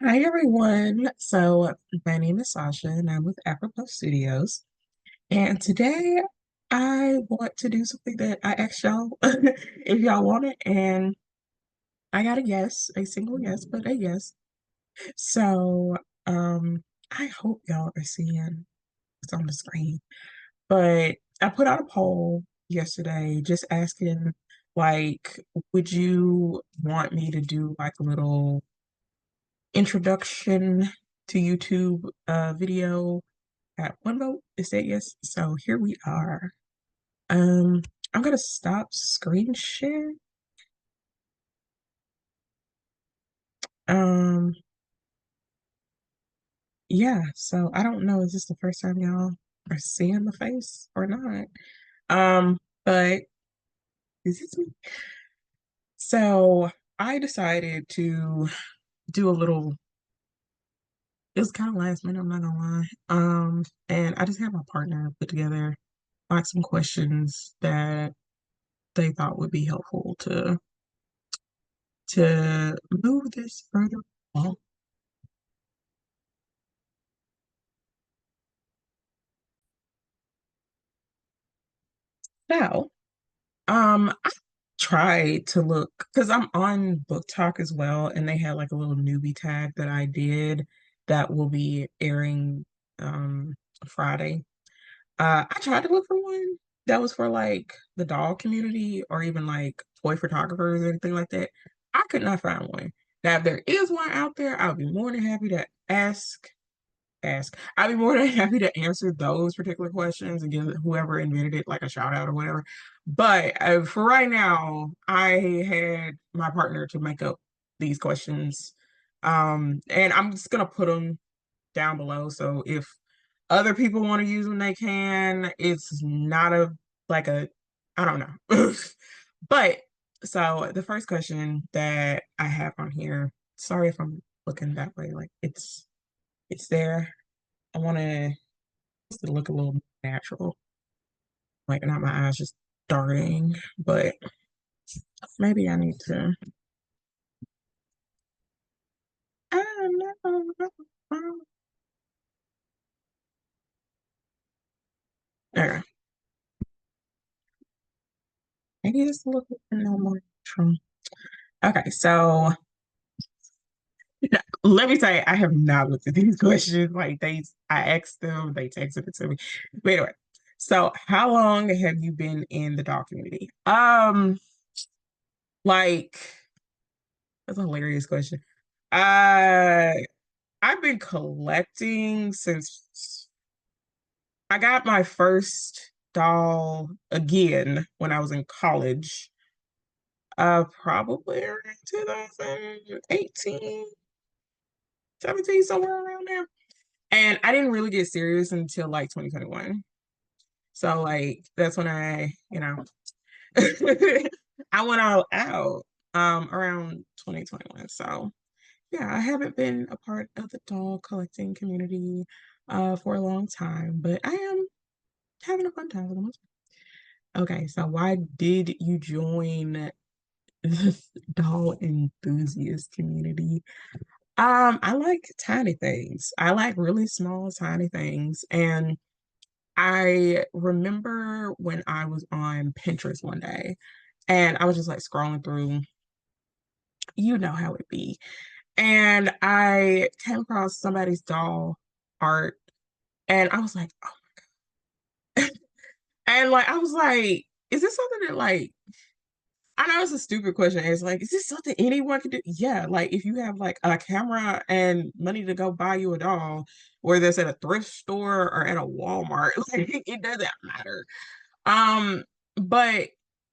Hi everyone. So my name is Sasha and I'm with afropuffsstudios. And today I want to do something that I asked y'all if y'all want it. And I got a yes, a single yes, but a yes. So I hope y'all are seeing what's on the screen. But I put out a poll yesterday just asking like, would you want me to do like a little introduction to YouTube video at one vote. It said yes. So here we are. Um, I'm gonna stop screen share. Um, yeah, so I don't know, is this the first time y'all are seeing the face or not? But this is me. So I decided to do a little, it was kind of last minute, I'm not gonna lie. And I just had my partner put together like some questions that they thought would be helpful to move this further along. So, I tried to look because I'm on Book Talk as well, and they had like a little newbie tag that I did that will be airing Friday. I tried to look for one that was for like the doll community or even like toy photographers or anything like that. I could not find one. Now, if there is one out there, I'll be more than happy to ask. I'd be more than happy to answer those particular questions and give whoever invented it like a shout out or whatever. But for right now, I had my partner to make up these questions. And I'm just gonna put them down below. So if other people want to use them, they can. It's not a like a I don't know. But so the first question that I have on here, sorry if I'm looking that way, like it's there. I want to look a little natural, like not my eyes just darting, but maybe I need to. I don't know. Okay, maybe just look a little more natural. Okay, so let me say I have not looked at these questions. Like I asked them, they texted it to me. But anyway, so how long have you been in the dog community? Like that's a hilarious question. Uh, I've been collecting since I got my first doll again when I was in college. Probably around 2018, 17, somewhere around there. And I didn't really get serious until like 2021. So like that's when I went all out around 2021. So yeah, I haven't been a part of the doll collecting community for a long time, but I am having a fun time with them. Okay, so why did you join the doll enthusiast community? I like tiny things. I like really small, tiny things. And I remember when I was on Pinterest one day and I was just like scrolling through, you know how it be. And I came across somebody's doll art and I was like, oh. And like I was like, is this something that like I know it's a stupid question. It's like, is this something anyone can do? Yeah, like if you have like a camera and money to go buy you a doll, whether it's at a thrift store or at a Walmart, like it doesn't matter. Um, but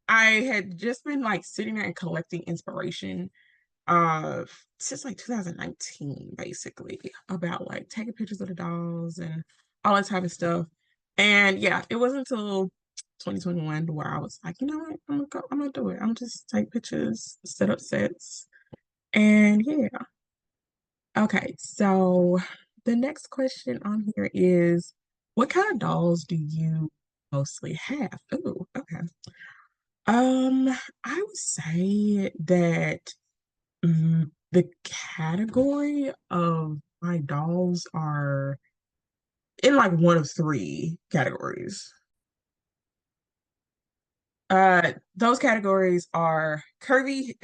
I had just been like sitting there and collecting inspiration since like 2019, basically, about like taking pictures of the dolls and all that type of stuff. And yeah, it wasn't until 2021 where I was like, you know what, I'm gonna do it. I'm just take pictures, set up sets, and yeah. Okay, so the next question on here is, what kind of dolls do you mostly have? Oh, okay. I would say that. the category of my dolls are in like one of three categories. Those categories are curvy,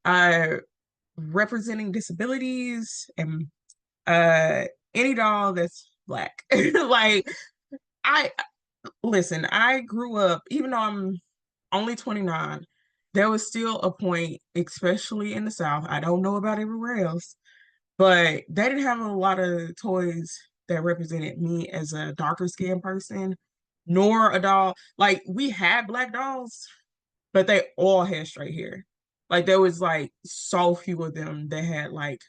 uh, representing disabilities, and uh, any doll that's black. Like I listen, I grew up, even though I'm only 29, there was still a point, especially in the South. I don't know about everywhere else, but they didn't have a lot of toys that represented me as a darker skinned person, nor a doll. Like we had black dolls, but they all had straight hair. Like there was like so few of them that had like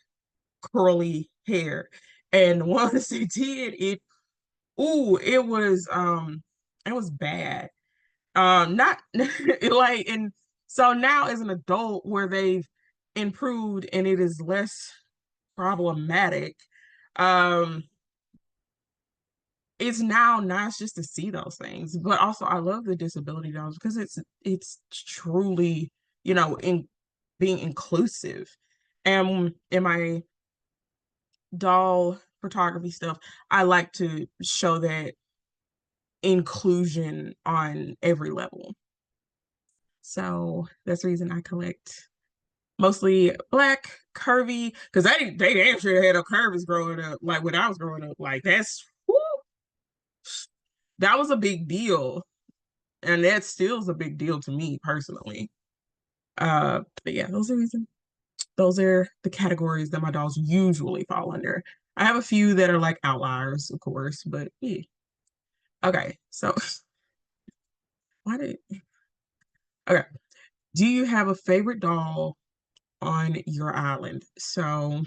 curly hair. And the ones that did, it was bad. Not like, and so now as an adult where they've improved and it is less problematic, um it's now nice just to see those things. But also I love the disability dolls because it's truly, in being inclusive. And in my doll photography stuff, I like to show that inclusion on every level. So that's the reason I collect mostly black, curvy, because they damn sure had a curves growing up. Like when I was growing up, like that was a big deal. And that still is a big deal to me personally. But yeah, those are the categories that my dolls usually fall under. I have a few that are like outliers, of course, but yeah. Okay, so why did okay. Do you have a favorite doll on your island? So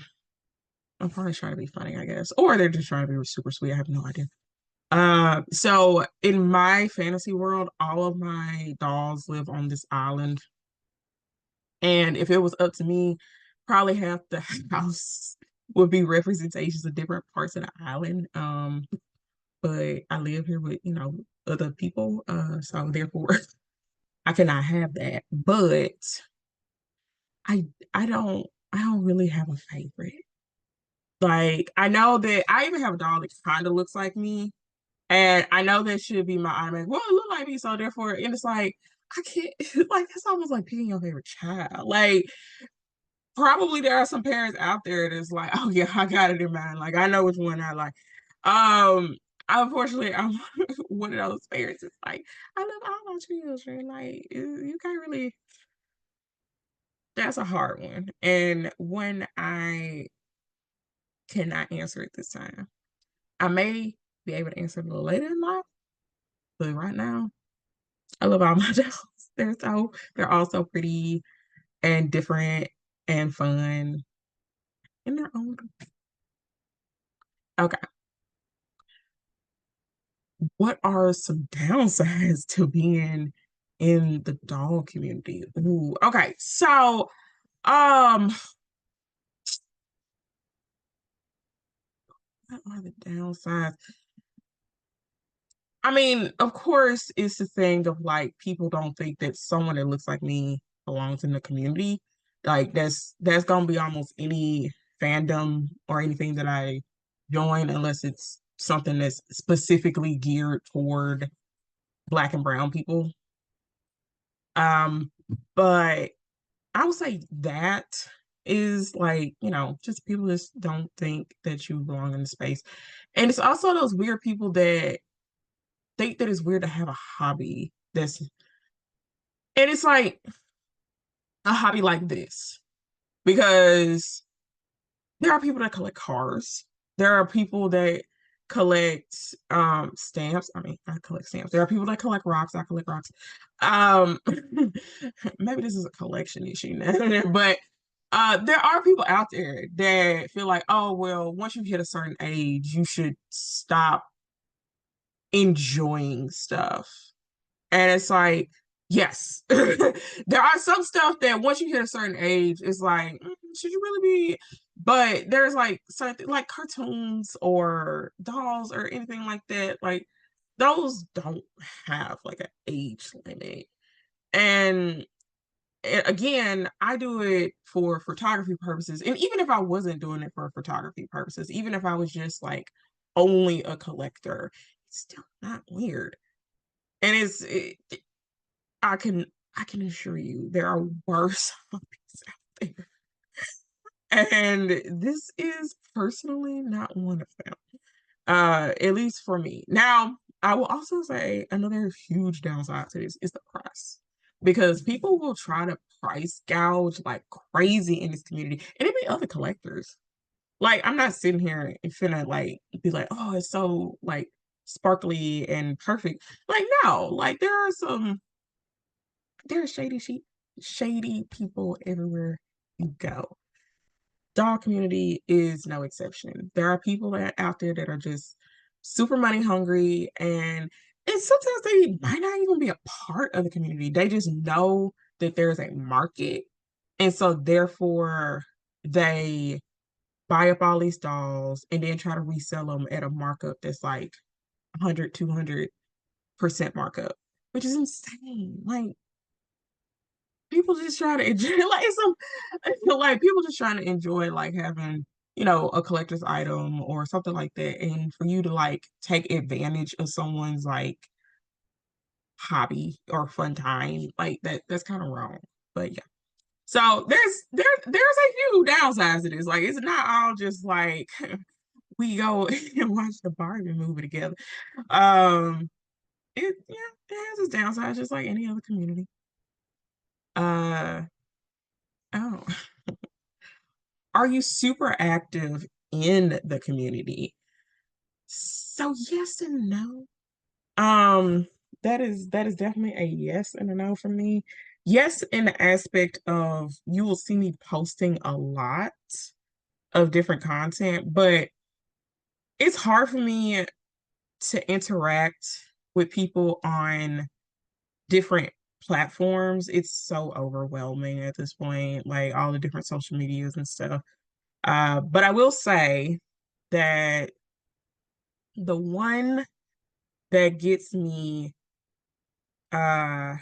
I'm probably trying to be funny, I guess. Or they're just trying to be super sweet. I have no idea. So in my fantasy world, all of my dolls live on this island. And if it was up to me, probably half the house would be representations of different parts of the island. But I live here with, other people. So therefore I cannot have that. But I I don't really have a favorite. Like I know that I even have a dog that kind of looks like me. And I know that should be my automatic, well, it look like me, so therefore, and it's like, I can't, like, that's almost like picking your favorite child. Like, probably there are some parents out there that's like, oh yeah, I got it in mind. Like, I know which one I like. Um, Unfortunately, I'm one of those parents. It's like, I love all my children. Like, you can't really, that's a hard one. And when I cannot answer it this time, I may be able to answer it a little later in life, but right now, I love all my dolls. They're all so pretty and different and fun in their own. Okay. What are some downsides to being in the doll community? Ooh, okay. So, um, what are the downsides? I mean, of course, it's the thing of like people don't think that someone that looks like me belongs in the community. Like that's gonna be almost any fandom or anything that I join, unless it's something that's specifically geared toward Black and brown people. Um, but I would say that is like, just people just don't think that you belong in the space. And it's also those weird people that think that it's weird to have a hobby and it's like a hobby like this because there are people that collect cars. There are people that collect stamps. I mean, I collect stamps. There are people that collect rocks. I collect rocks. Um Maybe this is a collection issue now, but there are people out there that feel like, oh well, once you hit a certain age, you should stop enjoying stuff. And it's like, yes, there are some stuff that once you hit a certain age, it's like, should you really be? But there's like something like cartoons or dolls or anything like that. Like those don't have like an age limit. And again, I do it for photography purposes. And even if I wasn't doing it for photography purposes, even if I was just like only a collector, it's still not weird. And I can I can assure you there are worse hobbies out there. And this is personally not one of them. At least for me. Now, I will also say another huge downside to this is the price. Because people will try to price gouge like crazy in this community. And it be other collectors. Like, I'm not sitting here and finna like be like, oh, it's so like sparkly and perfect. Like, no, like there are shady people everywhere you go. Dog community is no exception. There are people that out there that are just super money hungry, and sometimes they might not even be a part of the community. They just know that there's a market. And so therefore they buy up all these dolls and then try to resell them at a markup that's like 100, 200% markup, which is insane. Like people just try to enjoy like some like people just trying to enjoy like having a collector's item or something like that, and for you to like take advantage of someone's like hobby or fun time like that's kind of wrong. But yeah, so there's a huge downside to this. Like it's not all just like we go and watch the Barbie movie together. um yeah, it has its downsides just like any other community. uh oh Are you super active in the community? So yes and no. Um, that is definitely a yes and a no for me. Yes, in the aspect of you will see me posting a lot of different content, but it's hard for me to interact with people on different platforms. It's so overwhelming at this point, like all the different social medias and stuff. But I will say that the one that gets me uh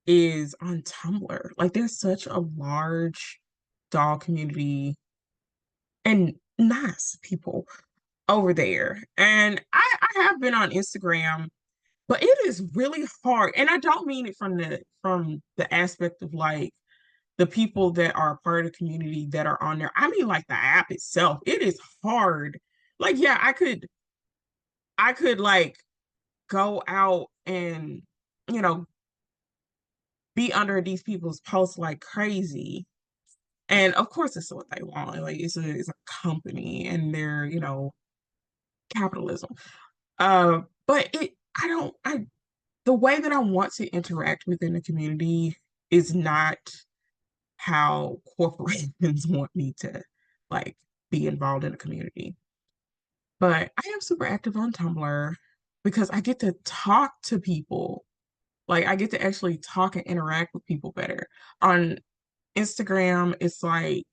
is on Tumblr. Like there's such a large doll community and nice people over there. And I have been on Instagram, but it is really hard. And I don't mean it from the aspect of like the people that are part of the community that are on there. I mean like the app itself. It is hard. Like yeah, I could like go out and you know be under these people's posts like crazy. And of course it's what they want. Like it's a company and they're, capitalism. But I don't I the way that I want to interact within the community is not how corporations want me to like be involved in the community. But I am super active on Tumblr because I get to talk to people. Like I get to actually talk and interact with people better. On Instagram, it's like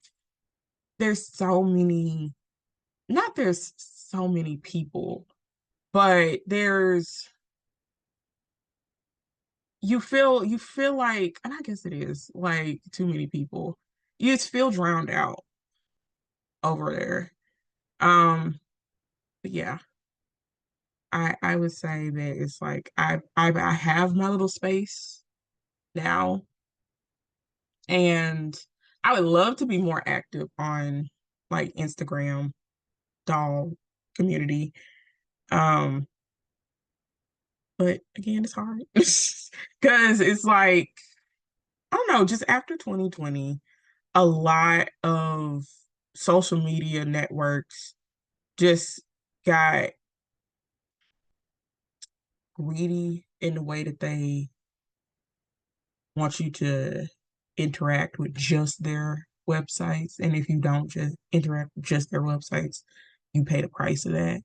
there's so many, not there's so many people, but you feel like, and I guess it is like too many people. You just feel drowned out over there. Um, but yeah, I would say that it's like I have my little space now, and I would love to be more active on like Instagram doll community. Um, but again, it's hard because it's like I don't know, just after 2020, a lot of social media networks just got greedy in the way that they want you to interact with just their websites. And if you don't just interact with just their websites, you pay the price of that.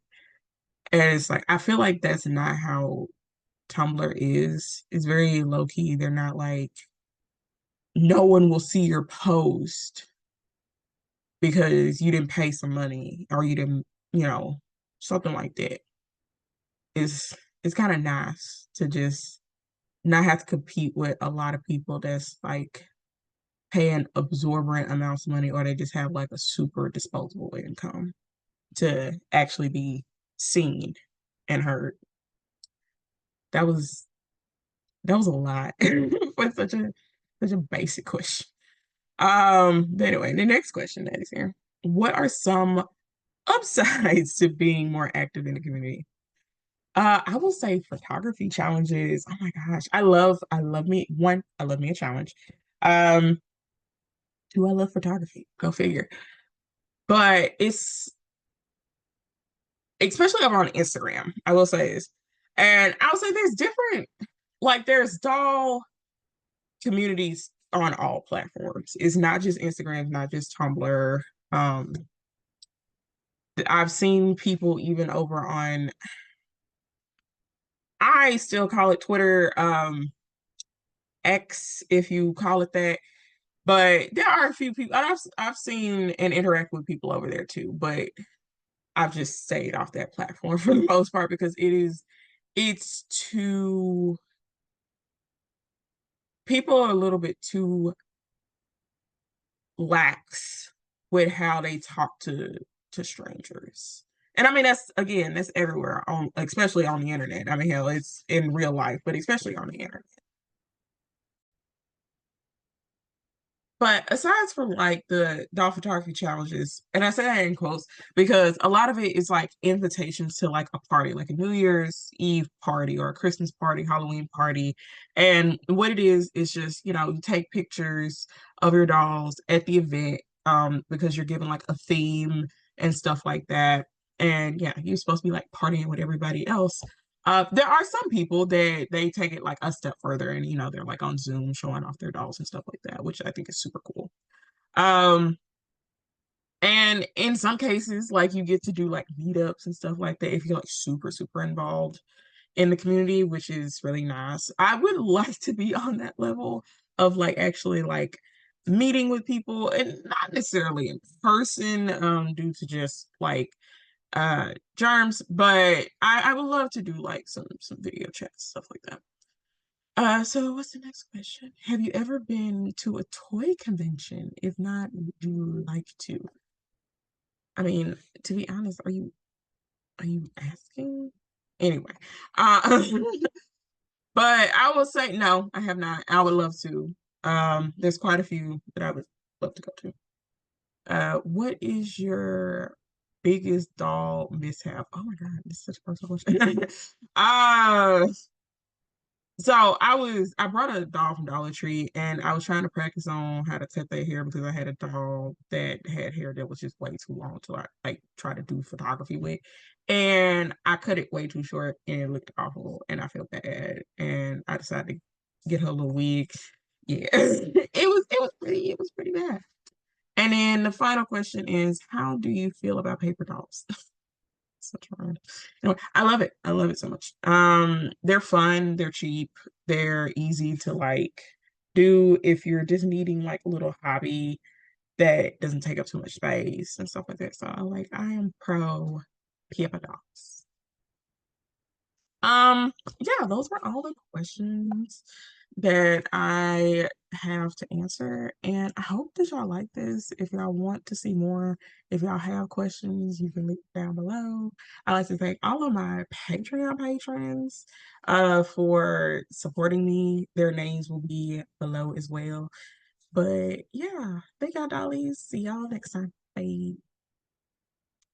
And it's like, I feel like that's not how Tumblr is. It's very low key. They're not like, no one will see your post because you didn't pay some money or you didn't, something like that. It's it's kind of nice to just not have to compete with a lot of people that's like paying absorbent amounts of money, or they just have like a super disposable income to actually be seen and heard. That was that was a lot for such a basic question. But anyway, the next question that is here. What are some upsides to being more active in the community? I will say photography challenges. Oh my gosh. I love me a challenge. Um, do I love photography? Go figure. But it's especially over on Instagram, I will say this. And I'll say there's different, like there's doll communities on all platforms. It's not just Instagram, it's not just Tumblr. Um, I've seen people even over on, I still call it Twitter, X, if you call it that. But there are a few people, and I've seen and interact with people over there too. But I've just stayed off that platform for the most part because it's too, people are a little bit too lax with how they talk to strangers. And I mean that's again, that's everywhere on, especially on the internet. I mean hell, it's in real life, but especially on the internet. But aside from like the doll photography challenges, and I say that in quotes because a lot of it is like invitations to like a party, like a New Year's Eve party or a Christmas party, Halloween party. And what it is just, you know, you take pictures of your dolls at the event, because you're given like a theme and stuff like that. And yeah, you're supposed to be like partying with everybody else. There are some people that they take it like a step further and you know they're like on Zoom showing off their dolls and stuff like that, which I think is super cool. Um, and in some cases, like you get to do like meetups and stuff like that if you're like super involved in the community, which is really nice. I would like to be on that level of like actually like meeting with people and not necessarily in person, due to just like germs, but I would love to do like some video chats, stuff like that. So what's the next question? Have you ever been to a toy convention? If not, would you like to? I mean, to be honest, are you asking? Anyway, uh but I will say no, I have not. I would love to. There's quite a few that I would love to go to. What is your biggest doll mishap? Oh my God, this is such a personal question. uh, so I brought a doll from Dollar Tree and I was trying to practice on how to cut their hair because I had a doll that had hair that was just way too long to like try to do photography with. And I cut it way too short and it looked awful and I felt bad. And I decided to get her a little wig. Yeah. It was pretty bad. And then the final question is, how do you feel about paper dolls? Such a word. Anyway, I love it. I love it so much. They're fun, they're cheap, they're easy to like do if you're just needing like a little hobby that doesn't take up too much space and stuff like that. So I am pro paper dolls. Yeah, those were all the questions that I have to answer. And I hope that y'all like this. If y'all want to see more, if y'all have questions, you can leave it down below. I like to thank all of my Patreon patrons for supporting me. Their names will be below as well. But yeah, thank y'all, dollies. See y'all next time.